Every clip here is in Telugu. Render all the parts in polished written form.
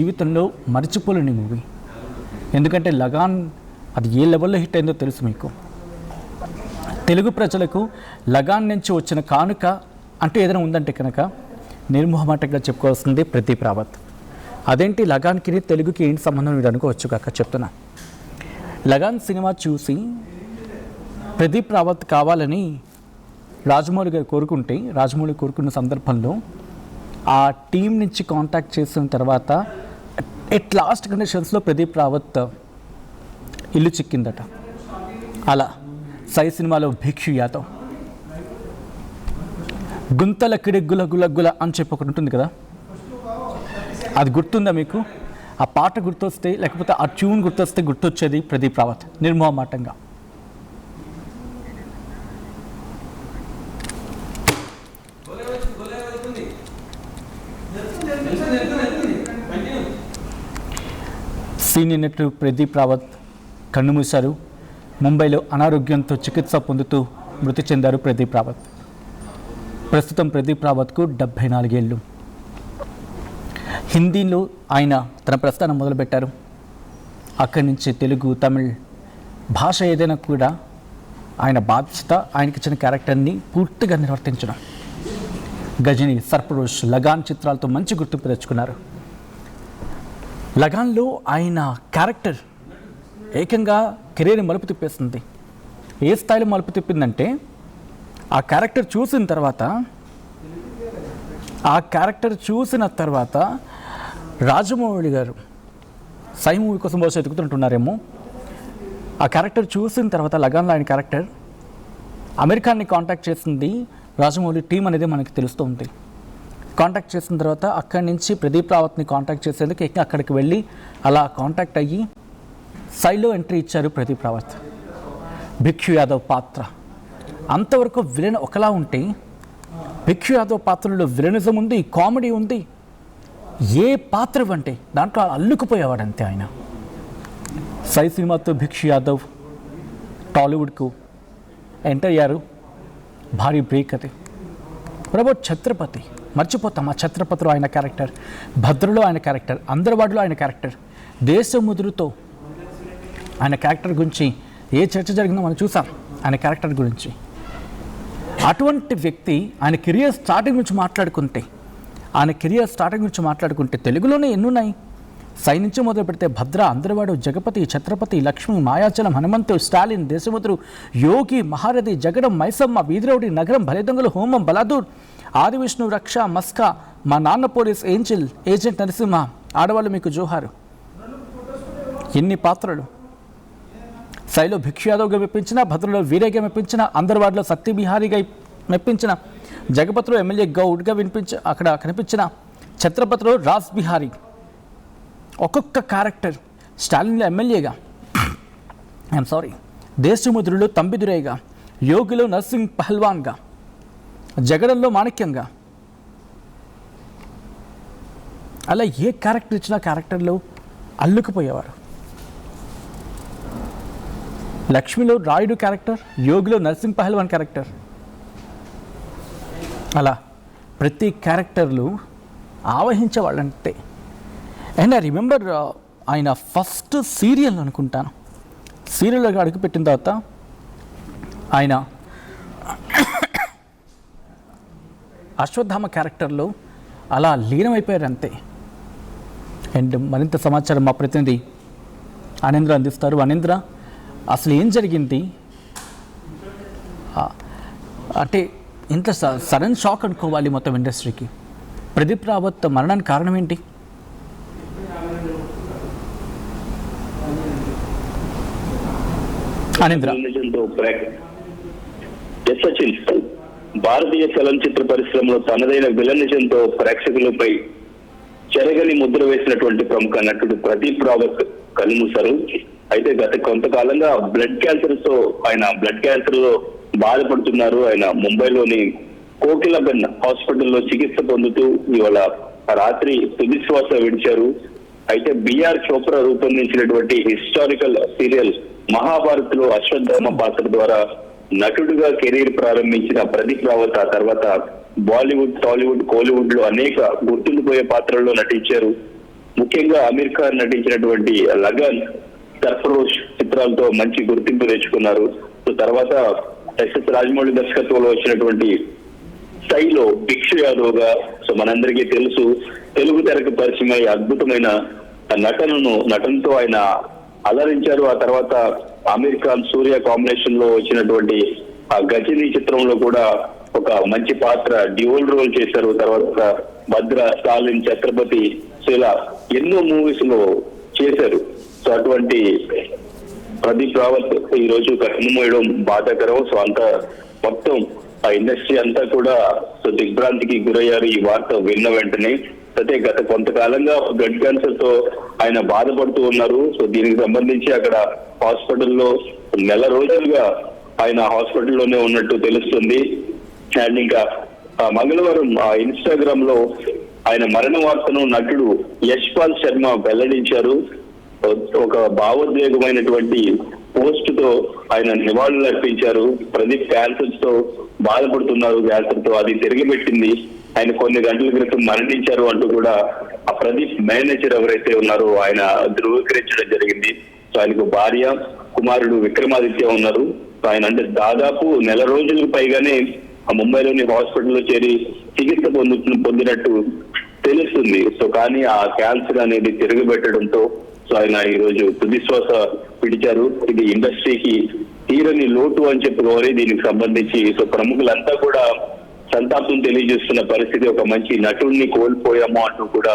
జీవితంలో మర్చిపోలేని మూవీ. ఎందుకంటే లగాన్ అది ఏ లెవెల్లో హిట్ అయిందో తెలుసు మీకు. తెలుగు ప్రజలకు లగాన్ నుంచి వచ్చిన కానుక అంటే ఏదైనా ఉందంటే కనుక నిర్మోహమాటంగా చెప్పుకోవాల్సింది ప్రదీప్ రావత్. అదేంటి లగాన్కి తెలుగుకి ఏంటి సంబంధం మీరు అనుకోవచ్చు కాక చెప్తున్నా. లగాన్ సినిమా చూసి ప్రదీప్ రావత్ కావాలని రాజమౌళి గారు కోరుకుంటే, రాజమౌళి కోరుకున్న సందర్భంలో ఆ టీం నుంచి కాంటాక్ట్ చేసిన తర్వాత ఎట్ లాస్ట్ కండిషన్స్లో ప్రదీప్ రావత్ ఇల్లు చిక్కిందట. అలా సై సినిమాలో భిక్షు యాదవ్ గుంతల కిడి గుల గుల గుల అని చెప్పి ఒకటి ఉంటుంది కదా, అది గుర్తుందా మీకు? ఆ పాట గుర్తొస్తే లేకపోతే ఆ ట్యూన్ గుర్తొస్తే గుర్తొచ్చేది ప్రదీప్ రావత్ నిర్మోహమాటంగా. సీనియర్ నటుడు ప్రదీప్ రావత్ కన్నుమూశారు. ముంబైలో అనారోగ్యంతో చికిత్స పొందుతూ మృతి చెందారు ప్రదీప్ రావత్. ప్రస్తుతం ప్రదీప్ రావత్కు 74 ఏళ్ళు. హిందీలో ఆయన తన ప్రస్థానం మొదలుపెట్టారు. అక్కడి నుంచి తెలుగు, తమిళ్ భాష ఏదైనా కూడా ఆయన బాధ్యత, ఆయనకి ఇచ్చిన క్యారెక్టర్ని పూర్తిగా నిర్వర్తించడం. గజని, సర్ఫరోష్, లగాన్ చిత్రాలతో మంచి గుర్తింపు తెచ్చుకున్నారు. లగాన్లో ఆయన క్యారెక్టర్ ఏకంగా కెరీర్ని మలుపు తిప్పేస్తుంది. ఏ స్థాయిలో మలుపు తిప్పిందంటే ఆ క్యారెక్టర్ చూసిన తర్వాత రాజమౌళి గారు సై మూవీ కోసం బహుశా ఎదుగుతుంటున్నారేమో. ఆ క్యారెక్టర్ చూసిన తర్వాత లగాన్లో ఆయన క్యారెక్టర్ అమెరికాని కాంటాక్ట్ చేసింది రాజమౌళి టీం అనేది మనకి తెలుస్తుంది. కాంటాక్ట్ చేసిన తర్వాత అక్కడి నుంచి ప్రదీప్ రావత్ని కాంటాక్ట్ చేసేందుకు అక్కడికి వెళ్ళి అలా కాంటాక్ట్ అయ్యి సైలో ఎంట్రీ ఇచ్చారు ప్రదీప్ రావత్. భిక్షు యాదవ్ పాత్ర అంతవరకు విలన్ ఒకలా ఉంటే భిక్షు యాదవ్ పాత్రలో విలనిజం ఉంది, కామెడీ ఉంది. ఏ పాత్ర అంటే దాంట్లో అల్లుకుపోయేవాడు అంతే ఆయన. సై సినిమాతో భిక్షు యాదవ్ టాలీవుడ్కు ఎంటర్ అయ్యారు. భారీ బ్రేక్ అది. ప్రభు ఛత్రపతి మర్చిపోతాం. ఆ ఛత్రపతిలో ఆయన క్యారెక్టర్, భద్రలో ఆయన క్యారెక్టర్, అందరివాడిలో ఆయన క్యారెక్టర్, దేశముద్రుతో ఆయన క్యారెక్టర్ గురించి ఏ చర్చ జరిగిందో మనం చూసాం ఆయన క్యారెక్టర్ గురించి. అటువంటి వ్యక్తి ఆయన కెరియర్ స్టార్టింగ్ నుంచి మాట్లాడుకుంటే తెలుగులోనే ఎన్నున్నాయి. సై నుంచి మొదలు పెడితే భద్ర, అందరివాడు, జగపతి, ఛత్రపతి, లక్ష్మి, మాయాచలం, హనుమంతు, స్టాలిన్, దేశముద్రు, యోగి, మహారథి, జగడం, మైసమ్మ, వీధిరౌడి, నగరం, భలేదొంగలు, హోమం, బలాదూర్, ఆది విష్ణు, రక్ష, మస్కా, మా నాన్న పోలీస్, ఏంజిల్, ఏజెంట్ నరసింహ, ఆడవాళ్ళు మీకు జోహారు. ఎన్ని పాత్రలు! సైలో భిక్షు యాదవ్గా మెప్పించిన, భద్రలో వీరేగా మెప్పించిన, అందరివాడిలో సత్యబిహారీగా మెప్పించిన, జగపతిలో ఎమ్మెల్యే గౌడ్గా అక్కడ కనిపించిన, ఛత్రపతిలో రాజ్ బిహారీ, ఒక్కొక్క క్యారెక్టర్, స్టాలిన్లో ఎమ్మెల్యేగా, దేశముద్రులో తంబిదురైగా, యోగిలో నర్సింగ్ పహల్వాన్గా, జగడంలో మాణిక్యంగా, అలా ఏ క్యారెక్టర్ ఇచ్చినా క్యారెక్టర్లో అల్లుకుపోయేవారు. లక్ష్మిలో రాయుడు క్యారెక్టర్, యోగిలో నర్సింగ్ పహల్వాన్ క్యారెక్టర్, అలా ప్రతి క్యారెక్టర్లు ఆవహించేవాళ్ళంటే. అండ్ ఐ రిమెంబర్ ఆయన ఫస్ట్ సీరియల్ అనుకుంటాను, సీరియల్గా అడుగుపెట్టిన తర్వాత ఆయన అశ్వత్థామ క్యారెక్టర్లో అలా లీనమైపోయారు అంతే. అండ్ మరింత సమాచారం మా ప్రతినిధి అనేంద్ర అందిస్తారు. అనేంద్ర, అసలు ఏం జరిగింది? అంటే ఇంత సడన్ షాక్ అనుకోవాలి మొత్తం ఇండస్ట్రీకి. ప్రదీప్ రావత్ మరణానికి కారణం ఏంటి? అనేంద్ర, భారతీయ చలనచిత్ర పరిశ్రమలో తనదైన విలనిజంతో ప్రేక్షకులపై చెరగని ముద్ర వేసినటువంటి ప్రముఖ నటుడు ప్రదీప్ రావత్ కన్నుమూశారు. అయితే గత కొంతకాలంగా బ్లడ్ క్యాన్సర్ లో బాధపడుతున్నారు. ఆయన ముంబైలోని కోకిలబెన్ హాస్పిటల్లో చికిత్స పొందుతూ ఇవాళ రాత్రి తుదిశ్వాస విడిచారు. అయితే బిఆర్ చోప్రా రూపొందించినటువంటి హిస్టారికల్ సీరియల్ మహాభారత్ లో అశ్వత్థామ పాత్ర ద్వారా నటుడుగా కెరీర్ ప్రారంభించిన ప్రదీప్ రావత్ ఆ తర్వాత బాలీవుడ్, టాలీవుడ్, కోలీవుడ్ లో అనేక గుర్తుండిపోయే పాత్రల్లో నటించారు. ముఖ్యంగా అమీర్ ఖాన్ నటించినటువంటి లగన్, సర్ఫరోష్ చిత్రాలతో మంచి గుర్తింపు తెచ్చుకున్నారు. సో తర్వాత ఎస్ఎస్ రాజమౌళి దర్శకత్వంలో వచ్చినటువంటి స్థాయిలో భిక్షు యాదవ్ గా, సో మనందరికీ తెలుసు, తెలుగు తెరకు పరిచయమై అద్భుతమైన నటనతో ఆయన అలరించారు. ఆ తర్వాత అమీర్ ఖాన్ సూర్య కాంబినేషన్ లో వచ్చినటువంటి ఆ గజనీ చిత్రంలో కూడా ఒక మంచి పాత్ర డ్యూయల్ రోల్ చేశారు. తర్వాత భద్ర, స్టాలిన్, ఛత్రపతి, సో ఇలా ఎన్నో మూవీస్ లో చేశారు. సో అటువంటి ప్రదీప్ రావత్ ఈ రోజు కన్నుమూయడం బాధాకరం. సో అంతా మొత్తం ఆ ఇండస్ట్రీ అంతా కూడా సో దిగ్భ్రాంతికి గురయ్యారు ఈ వార్త విన్న వెంటనే. అయితే గత కొంతకాలంగా బ్లడ్ క్యాన్సర్ తో ఆయన బాధపడుతూ ఉన్నారు. సో దీనికి సంబంధించి అక్కడ హాస్పిటల్లో నెల రోజులుగా ఆయన హాస్పిటల్లోనే ఉన్నట్టు తెలుస్తుంది. అండ్ ఇంకా మంగళవారం ఇన్స్టాగ్రామ్ లో ఆయన మరణ వార్తను నటుడు యశ్పాల్ శర్మ వెల్లడించారు. ఒక భావోద్వేగమైనటువంటి పోస్ట్ తో ఆయన నివాళులు అర్పించారు. ప్రదీప్ క్యాన్సర్ తో బాధపడుతున్నారు, క్యాన్సర్ తో అది తిరిగిపెట్టింది, ఆయన కొన్ని గంటల క్రితం మరణించారు అంటూ కూడా ఆ ప్రదీప్ మేనేజర్ ఎవరైతే ఉన్నారో ఆయన ధృవీకరించడం జరిగింది. సో ఆయనకు భార్య, కుమారుడు విక్రమాదిత్య ఉన్నారు. ఆయన అంటే దాదాపు నెల రోజులకు పైగానే ఆ ముంబైలోని హాస్పిటల్లో చేరి చికిత్స పొందినట్టు తెలుస్తుంది. సో కానీ ఆ క్యాన్సర్ అనేది తిరగబెట్టడంతో సో ఆయన ఈ రోజు తుదిశ్వాస విడిచారు. ఇది ఇండస్ట్రీకి తీరని లోటు అని చెప్పుకోవాలి. దీనికి సంబంధించి సో ప్రముఖులంతా కూడా సంతాపం తెలియజేస్తున్న పరిస్థితి. ఒక మంచి నటుడిని కోల్పోయాము అంటూ కూడా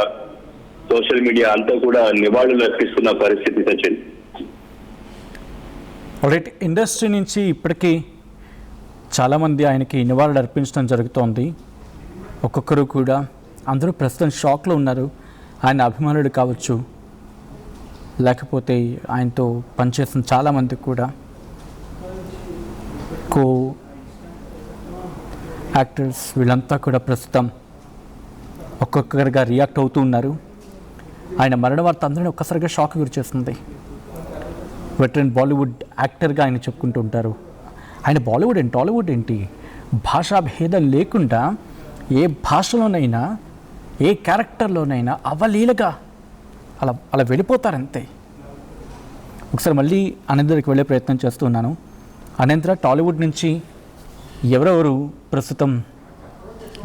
సోషల్ మీడియా అంతా కూడా నివాళులు అర్పిస్తున్న పరిస్థితి సచిన్. ఆల్రెడీ ఇండస్ట్రీ నుంచి ఇప్పటికీ చాలామంది ఆయనకి నివాళులు అర్పించడం జరుగుతోంది. ఒక్కొక్కరు కూడా అందరూ ప్రస్తుతం షాక్లో ఉన్నారు. ఆయన అభిమానులు కావచ్చు, లేకపోతే ఆయనతో పనిచేసిన చాలామంది కూడా కో యాక్టర్స్ వీళ్ళంతా కూడా ప్రస్తుతం ఒక్కొక్కరిగా రియాక్ట్ అవుతూ ఉన్నారు. ఆయన మరణ వార్త అందరినీ ఒక్కసారిగా షాక్ గురి చేస్తుంది. వెటరన్ బాలీవుడ్ యాక్టర్గా ఆయన చెప్పుకుంటూ ఉంటారు. ఆయన బాలీవుడ్ ఏంటి, టాలీవుడ్ ఏంటి, భాషా భేదం లేకుండా ఏ భాషలోనైనా ఏ క్యారెక్టర్లోనైనా అవలీలగా అలా వెళ్ళిపోతారంతే. ఒకసారి మళ్ళీ అనంతరికి వెళ్ళే ప్రయత్నం చేస్తున్నాను. అనంతర టాలీవుడ్ నుంచి ఎవరెవరు ప్రస్తుతం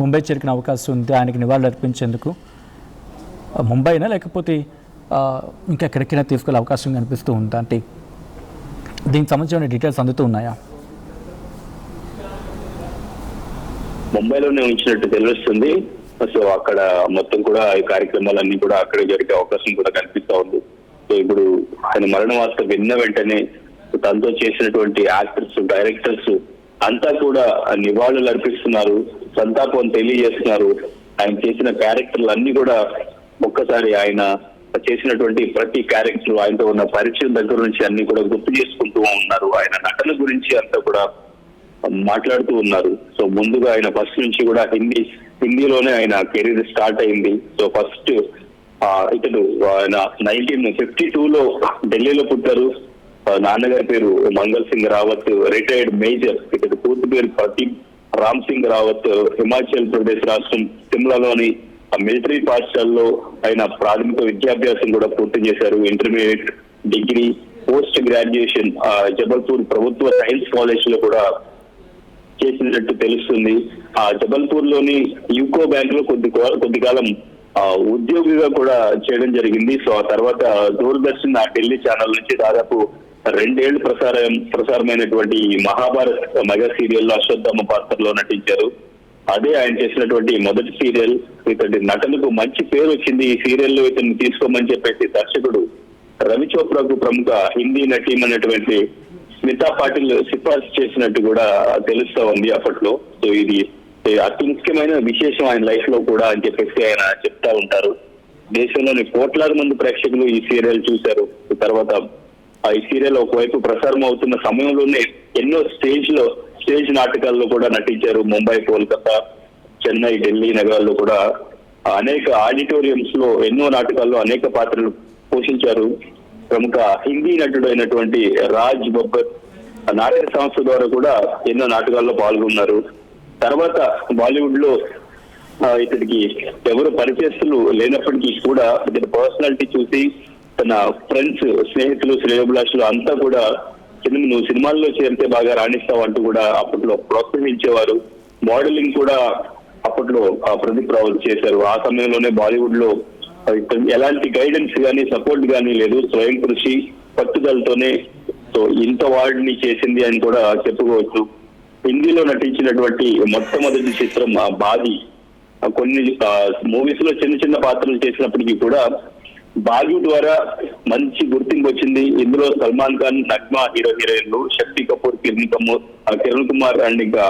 ముంబై చేరికిన అవకాశం ఉంది ఆయనకి నివాళులు అర్పించేందుకు? ముంబైనా లేకపోతే ఇంకెక్కడికైనా తీసుకెళ్ళే అవకాశం కనిపిస్తూ ఉందా? అంటే దీనికి సంబంధించిన డీటెయిల్స్ అందుతూ ఉన్నాయా? ముంబైలోనే ఉంచినట్టు తెలుస్తుంది. సో అక్కడ మొత్తం కూడా ఈ కార్యక్రమాలన్నీ కూడా అక్కడే జరిగే అవకాశం కూడా కనిపిస్తా ఉంది. సో ఇప్పుడు ఆయన మరణ వార్త విన్న వెంటనే తనతో చేసినటువంటి యాక్టర్స్, డైరెక్టర్స్ అంతా కూడా నివాళులు అర్పిస్తున్నారు, సంతాపం తెలియజేస్తున్నారు. ఆయన చేసిన క్యారెక్టర్లు అన్ని కూడా ఒక్కసారి ఆయన చేసినటువంటి ప్రతి క్యారెక్టర్, ఆయనతో ఉన్న పరిచయం దగ్గర నుంచి అన్ని కూడా గుర్తు చేసుకుంటూ ఉన్నారు. ఆయన నటన గురించి అంతా కూడా మాట్లాడుతూ ఉన్నారు. సో ముందుగా ఆయన ఫస్ట్ నుంచి కూడా హిందీలోనే ఆయన కెరీర్ స్టార్ట్ అయింది. సో ఫస్ట్ ఇతడు ఆయన 1952లో ఢిల్లీలో పుట్టారు. నాన్నగారి పేరు మంగళ్ సింగ్ రావత్, రిటైర్డ్ మేజర్. ఇతడు పూర్తి పేరు ప్రదీప్ రామ్ సింగ్ రావత్. హిమాచల్ ప్రదేశ్ రాష్ట్రం సిమ్లాలోని మిలిటరీ పాఠశాలలో ఆయన ప్రాథమిక విద్యాభ్యాసం కూడా పూర్తి చేశారు. Intermediate, degree, post graduation Jabalpur ప్రభుత్వ సైన్స్ కాలేజ్ లో కూడా చేసినట్టు తెలుస్తుంది. ఆ జబల్పూర్ లోని యూకో బ్యాంక్ లో కొద్ది కాలం ఉద్యోగిగా కూడా చేయడం జరిగింది. సో ఆ తర్వాత దూరదర్శన్ ఢిల్లీ ఛానల్ నుంచి దాదాపు 2 ఏళ్లు ప్రసారమైనటువంటి మహాభారత్ మెగా సీరియల్లో అశ్వత్థామ పాత్రలో నటించారు. అదే ఆయన చేసినటువంటి మొదటి సీరియల్. ఇతడి నటనకు మంచి పేరు వచ్చింది. ఈ సీరియల్లో ఇతన్ని తీసుకోమని చెప్పేసి దర్శకుడు రవి చోప్రాకు ప్రముఖ హిందీ నటీమనేటువంటి స్మితా పాటిల్ సిఫార్సు చేసినట్టు కూడా తెలుస్తా ఉంది అప్పట్లో. సో ఇది అతి ముఖ్యమైన విశేషం ఆయన లైఫ్ లో కూడా అని చెప్పేసి ఆయన చెప్తా ఉంటారు. దేశంలోని కోట్లాది మంది ప్రేక్షకులు ఈ సీరియల్ చూశారు. తర్వాత ఈ సీరియల్ ఒకవైపు ప్రసారం అవుతున్న సమయంలోనే ఎన్నో స్టేజ్ నాటకాల్లో కూడా నటించారు. ముంబై, కోల్కతా, చెన్నై, ఢిల్లీ నగరాల్లో కూడా అనేక ఆడిటోరియంస్ లో ఎన్నో నాటకాల్లో అనేక పాత్రలు పోషించారు. ప్రముఖ హిందీ నటుడు అయినటువంటి రాజ్ బబ్బర్ నాటక సంస్థ ద్వారా కూడా ఎన్నో నాటకాల్లో పాల్గొన్నారు. తర్వాత బాలీవుడ్ లో ఇతడికి ఎవరు పరిచయస్తులు లేనప్పటికీ కూడా ఇతని పర్సనాలిటీ చూసి తన ఫ్రెండ్స్, స్నేహితులు, శ్రేయోభిలాషులు అంతా కూడా నువ్వు సినిమాల్లో చేరితే బాగా రాణిస్తావు అంటూ కూడా అప్పట్లో ప్రోత్సహించేవారు. మోడలింగ్ కూడా అప్పట్లో ప్రదీప్ రావత్ చేశారు. ఆ సమయంలోనే బాలీవుడ్ లో ఎలాంటి గైడెన్స్ గానీ సపోర్ట్ గానీ లేదు, స్వయం కృషి పట్టుదలతోనే సో ఇంత వాడిని చేసింది అని కూడా చెప్పుకోవచ్చు. హిందీలో నటించినటువంటి మొట్టమొదటి చిత్రం బాగి. కొన్ని మూవీస్ లో చిన్న చిన్న పాత్రలు చేసినప్పటికీ కూడా బాగి ద్వారా మంచి గుర్తింపు వచ్చింది. ఇందులో సల్మాన్ ఖాన్, నగ్మా హీరోయిన్లు, శక్తి కపూర్, కిరణ్ కుమార్ అండ్ ఇంకా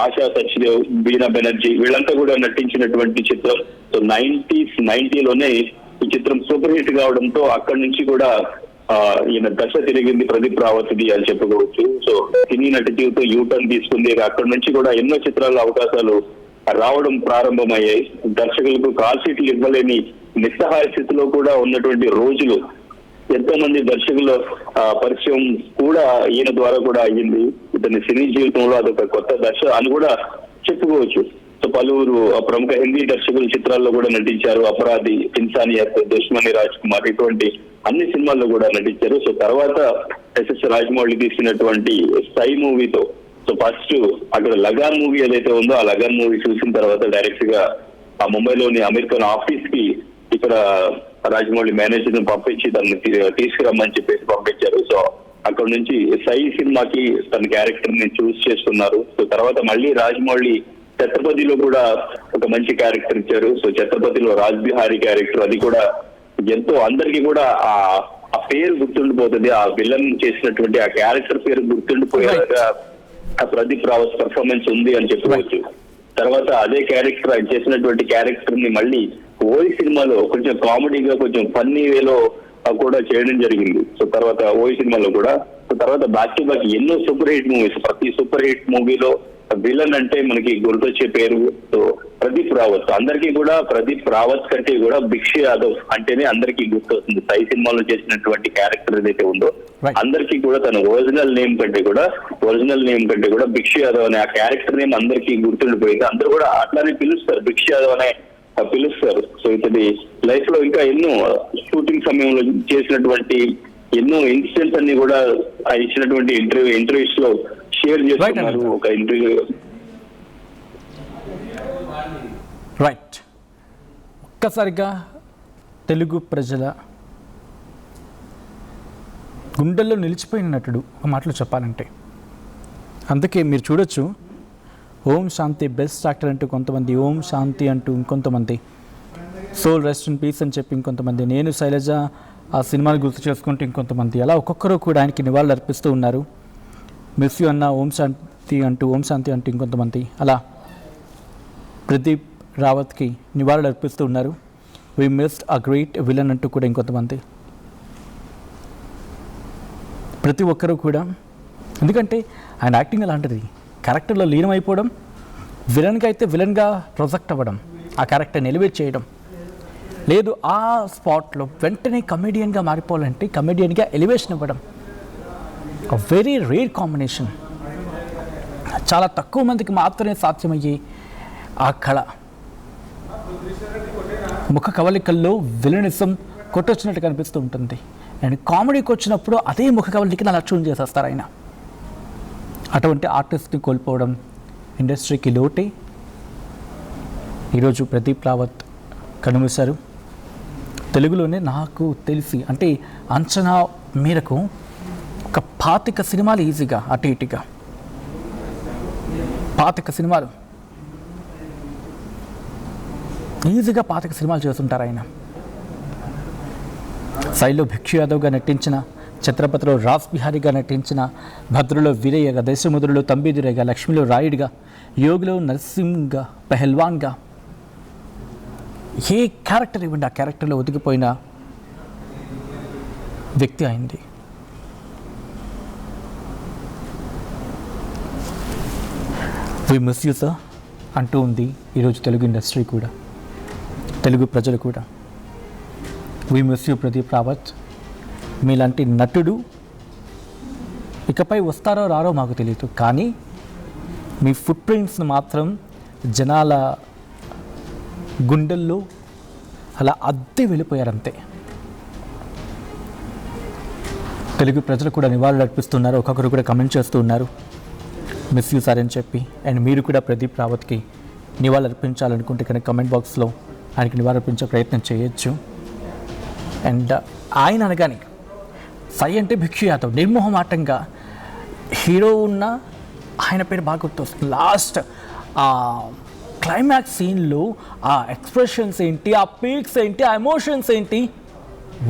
ఆశా సచ్దేవ్, బీనా బెనర్జీ వీళ్ళంతా కూడా నటించినటువంటి చిత్రం. సో 90లోనే ఈ చిత్రం సూపర్ హిట్ కావడంతో అక్కడి నుంచి కూడా ఈయన దశ తిరిగింది ప్రదీప్ రావత్ది అని చెప్పుకోవచ్చు. సో సినీ నటి జీవితం యూటర్న్ తీసుకుంది. అక్కడి నుంచి కూడా ఎన్నో చిత్రాల అవకాశాలు రావడం ప్రారంభమయ్యాయి. దర్శకులకు కాల్ షీట్లు ఇవ్వలేని నిస్సహాయ స్థితిలో కూడా ఉన్నటువంటి రోజులు, ఎంతో మంది దర్శకుల పరిచయం కూడా ఈయన ద్వారా కూడా అయ్యింది. ఇతని సినీ జీవితంలో అదొక కొత్త దశ అని కూడా చెప్పుకోవచ్చు. సో పలువురు ప్రముఖ హిందీ దర్శకుల చిత్రాల్లో కూడా నటించారు. అపరాధి, ఇన్సానియత్, దుష్మని రాజ్ కుమార్ ఇటువంటి అన్ని సినిమాల్లో కూడా నటించారు. సో తర్వాత ఎస్ఎస్ రాజమౌళి తీసినటువంటి సై మూవీతో సో ఫస్ట్ అక్కడ లగాన్ మూవీ ఏదైతే ఉందో ఆ లగాన్ మూవీ చూసిన తర్వాత డైరెక్ట్ గా ఆ ముంబైలోని అమీర్ ఖాన్ ఆఫీస్ కి ఇక్కడ రాజమౌళి మేనేజర్ ను పంపించి తనని తీసుకురమ్మని చెప్పేసి పంపించారు. సో అక్కడ నుంచి సై సినిమాకి తన క్యారెక్టర్ ని చూస్ చేసుకున్నారు. సో తర్వాత మళ్ళీ రాజమౌళి ఛత్రపతిలో కూడా ఒక మంచి క్యారెక్టర్ ఇచ్చారు. సో ఛత్రపతిలో రాజ్ బిహారీ క్యారెక్టర్, అది కూడా ఎంతో అందరికీ కూడా ఆ పేరు గుర్తుండిపోతుంది. ఆ విలన్ చేసినటువంటి ఆ క్యారెక్టర్ పేరు గుర్తుండిపోయేలాగా ఆ ప్రదీప్ రావత్ పర్ఫార్మెన్స్ ఉంది అని చెప్పుకోవచ్చు. తర్వాత అదే క్యారెక్టర్ ఆయన చేసినటువంటి క్యారెక్టర్ ని మళ్ళీ ఓయి సినిమాలో కొంచెం కామెడీగా, కొంచెం ఫన్నీ వేలో కూడా చేయడం జరిగింది. సో తర్వాత ఓయి సినిమాలో కూడా తర్వాత బ్యాక్ టు బ్యాక్ ఎన్నో సూపర్ హిట్ మూవీస్. ప్రతి సూపర్ హిట్ మూవీలో విలన్ అంటే మనకి గుర్తొచ్చే పేరు సో ప్రదీప్ రావత్. అందరికీ కూడా ప్రదీప్ రావత్ కంటే కూడా భిక్ష యాదవ్ అంటేనే అందరికీ గుర్తొస్తుంది. సై సినిమాలో చేసినటువంటి క్యారెక్టర్ ఏదైతే ఉందో అందరికీ కూడా తన ఒరిజినల్ నేమ్ కంటే కూడా భిక్ష యాదవ్ అనే ఆ క్యారెక్టర్ నేమ్ అందరికీ గుర్తుండిపోయింది. అందరూ కూడా అట్లానే పిలుస్తారు, భిక్ష యాదవ్ అనే పిలుస్తారు. సో ఇతని లైఫ్ లో ఇంకా ఎన్నో షూటింగ్ సమయంలో చేసినటువంటి ఎన్నో ఇన్సిడెంట్స్ అన్ని కూడా ఇచ్చినటువంటి ఇంటర్వ్యూస్ లో షేర్ చేస్తున్నారు. ఒక ఇంటర్వ్యూ రైట్. ఒక్కసారిగా తెలుగు ప్రజల గుండెల్లో నిలిచిపోయిన నటుడు ఒక మాటలో చెప్పాలంటే. అందుకే మీరు చూడొచ్చు, ఓం శాంతి బెస్ట్ యాక్టర్ అంటూ కొంతమంది, ఓం శాంతి అంటూ ఇంకొంతమంది, సోల్ రెస్ట్ ఇన్ పీస్ అని చెప్పి ఇంకొంతమంది, నేను శైలజ ఆ సినిమాని గుర్తు చేసుకుంటూ ఇంకొంతమంది, అలా ఒక్కొక్కరు కూడా ఆయనకి నివాళులు అర్పిస్తూ ఉన్నారు. మిస్ యూ అన్న ఓం శాంతి అంటూ ఇంకొంతమంది, అలా ప్రదీప్ రావత్కి నివాళులు అర్పిస్తూ ఉన్నారు. We missed a great villain అంటూ కూడా ఇంకొంతమంది. ప్రతి ఒక్కరూ కూడా, ఎందుకంటే ఆయన యాక్టింగ్ అలాంటిది, క్యారెక్టర్లో లీనమైపోవడం, విలన్గా అయితే విలన్గా ప్రొజెక్ట్ అవ్వడం, ఆ క్యారెక్టర్ని ఎలివేట్ చేయడం, లేదు ఆ స్పాట్లో వెంటనే కమెడియన్గా మారిపోవాలంటే కమెడియన్గా ఎలివేషన్ ఇవ్వడం, వెరీ రేర్ కాంబినేషన్. చాలా తక్కువ మందికి మాత్రమే సాధ్యమయ్యే ఆ కళ. ముఖ కవలికల్లో విలనిజం కొట్టొచ్చినట్టు కనిపిస్తూ ఉంటుంది. అండ్ కామెడీకి వచ్చినప్పుడు అదే ముఖ కవలికని అలా ట్యూన్ చేసేస్తారు ఆయన. అటువంటి ఆర్టిస్ట్ని కోల్పోవడం ఇండస్ట్రీకి లోటే. ఈరోజు ప్రదీప్ రావత్ కనుమూశారు. తెలుగులోనే నాకు తెలిసి అంటే అంచనా మేరకు ఒక 25 సినిమాలు ఈజీగా, అటు ఇటుగా 25 సినిమాలు ఈజీగా 25 సినిమాలు చేస్తుంటారు ఆయన. సైలో భిక్ష యాదవ్గా నటించిన, ఛత్రపతిలో రాజ్ బిహారీగా నటించిన, భద్రలో వీరయ్యగా, దేశముద్రలో తంబిదురేగా, లక్ష్మిలో రాయుడిగా, యోగిలో నరసింహగా, పెహల్వాన్గా, ఏ క్యారెక్టర్ ఇవ్వండి ఆ క్యారెక్టర్లో ఒదిగిపోయిన వ్యక్తి అయింది. వి మిస్ యూ సార్ అంటూ ఉంది ఈరోజు తెలుగు ఇండస్ట్రీ కూడా, తెలుగు ప్రజలు కూడా. We miss you Pradeep Rawat. మీలాంటి నటుడు ఇకపై వస్తారో రారో మాకు తెలియదు, కానీ మీ ఫుట్ ప్రింట్స్ని మాత్రం జనాల గుండెల్లో అలా అద్దె వెళ్ళిపోయారు అంతే. తెలుగు ప్రజలు కూడా నివాళులు అర్పిస్తున్నారు. ఒక్కొక్కరు కూడా కమెంట్ చేస్తూ ఉన్నారు మిస్ యూ సార్ అని చెప్పి. అండ్ మీరు కూడా ప్రదీప్ రావత్కి నివాళులు అర్పించాలనుకుంటే కనుక కమెంట్ బాక్స్లో ఆయనకి నివాళులు అర్పించే ప్రయత్నం చేయొచ్చు. అండ్ ఆయన అనగానే సై అంటే భిక్షు యాదవ్ నిర్మోహమాటంగా హీరో ఉన్న ఆయన పేరు బాగా గుర్తొస్తుంది. లాస్ట్ ఆ క్లైమాక్స్ సీన్లో ఆ ఎక్స్ప్రెషన్స్ ఏంటి, ఆ పీక్స్ ఏంటి, ఆ ఎమోషన్స్ ఏంటి,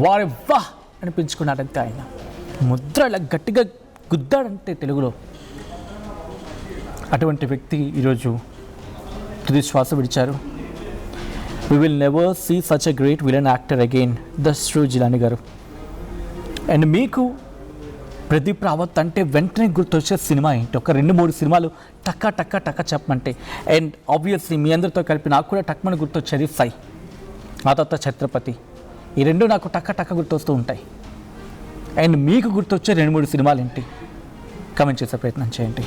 వారి వా అనిపించుకున్నాడంతే. ఆయన ముద్ర ఇలా గట్టిగా గుద్దాడంటే తెలుగులో. అటువంటి వ్యక్తి ఈరోజు తుది శ్వాస విడిచారు. We will never see such a great villain actor again, that's true Jilani గారు. అండ్ మీకు ప్రదీప్ రావత్ అంటే వెంటనే గుర్తొచ్చే సినిమా ఏంటి? ఒక 2-3 సినిమాలు టక్క టక్క టక్క చెప్పమంటే. అండ్ ఆబ్వియస్లీ మీ అందరితో కలిపి నాకు కూడా టక్మని గుర్తొచ్చేది సై, ఆ తర్వాత ఛత్రపతి. ఈ రెండు నాకు టక్క టక్క గుర్తొస్తూ ఉంటాయి. అండ్ మీకు గుర్తొచ్చే 2-3 సినిమాలు ఏంటి? కమెంట్ చేసే ప్రయత్నం చేయండి.